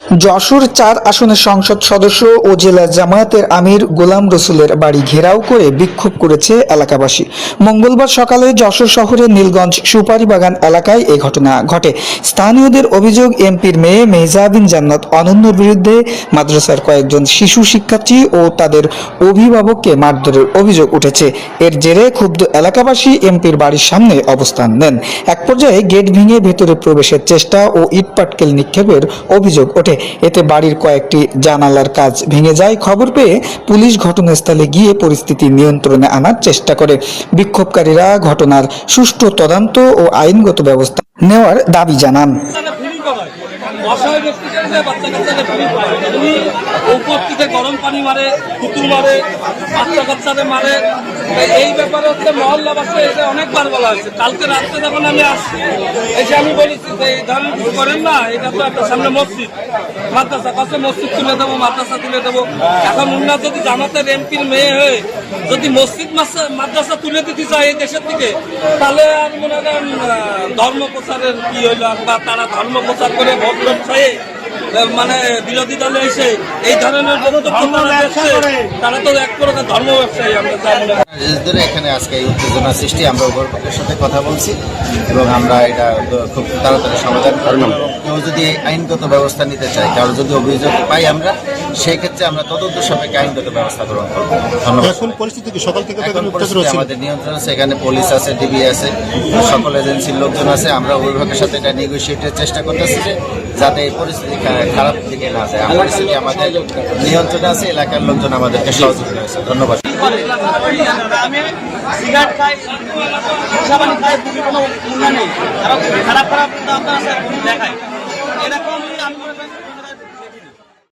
যশোর ৪ আসনের সংসদ সদস্য ও জেলা জামায়াতের আমির গোলাম রসুলের বাড়ি ঘেরাও করে বিক্ষোভ করেছে এলাকাবাসী। মঙ্গলবার সকালে যশোর শহরের নীলগঞ্জ সুপারি বাগান এলাকায় এই ঘটনা ঘটে। স্থানীয়দের অভিযোগ, এমপির মেয়ে মেহজাবিন জান্নাত অনন্যর বিরুদ্ধে মাদ্রাসার কয়েকজন শিশু শিক্ষার্থী ও তাদের অভিভাবককে মারধরের অভিযোগ উঠেছে। এর জেরে ক্ষুব্ধ এলাকাবাসী এমপির বাড়ির সামনে অবস্থান নেন। এক পর্যায়ে গেট ভেঙে ভেতরে প্রবেশের চেষ্টা ও ইটপাটকেল নিক্ষেপের অভিযোগ ওঠে। এতে বাড়ির কয়েকটি জানালার কাঁচ ভেঙে যায়। খবর পেয়ে পুলিশ ঘটনাস্থলে গিয়ে পরিস্থিতি নিয়ন্ত্রণে আনার চেষ্টা করে। বিক্ষোভকারীরা ঘটনার সুষ্ঠু তদন্ত ও আইনগত ব্যবস্থা নেওয়ার দাবি জানান। অসহায় ব্যক্তিদের বাচ্চা কাচ্চাদের ফ্রি করায়, উনি উপর থেকে গরম পানি মারে, কুতু মারে, বাচ্চা কাচ্চাদের মারে। এই ব্যাপারে হচ্ছে মহল্লাবাসী এসে অনেকবার বলা হয়েছে। কালকে রাত্রে যখন আমি আসছি এসে আমি বলেছি যে এই ধরনের কিছু করেন না, এটা তো একটা সামনে মসজিদ, মাদ্রাসা, কাছে মসজিদ তুলে দেবো, মাদ্রাসা তুলে দেবো। এখন উন্নত যদি জামাতের এমপির মেয়ে হয়ে যদি মসজিদ মাদ্রাসা তুলে দিতে চায় এই দেশের থেকে, তাহলে আর মনে করেন ধর্ম প্রচারের কি হইল, বা তারা ধর্ম প্রচার করে ভোট ব্যবসায়ী মানে বিরোধী দলে এসে এই ধরনের তারা তো এক প্রকার ধর্ম ব্যবসায়ী। আমরা ধরে এখানে আজকে এই উত্তেজনা সৃষ্টি, আমরা উভয়ের সাথে কথা বলছি এবং আমরা এটা খুব তাড়াতাড়ি সমাধান করব। কেউ যদি আইনগত ব্যবস্থা নিতে চায়, কারো যদি অভিযোগ পাই আমরা, সেই ক্ষেত্রে আমরা তদন্ত সাপেক্ষে আইনগত ব্যবস্থা গ্রহণ করবো। ধন্যবাদ। আমাদের নিয়ন্ত্রণ আছে, এখানে পুলিশ আছে, ডিবি আছে, সকল এজেন্সির লোকজন আছে। আমরা অভিভাবকের সাথে এটা নেগোসিয়েটের চেষ্টা করতেছি যে যাতে এই পরিস্থিতি খারাপ দিকে না যায়। পরিস্থিতি আমাদের নিয়ন্ত্রণে আছে, এলাকার লোকজন আমাদেরকে সহযোগিতা করেছে। ধন্যবাদ। সিগারেট খাই, খাই, কোনো নেই, খারাপ খারাপ দেখায় এরকম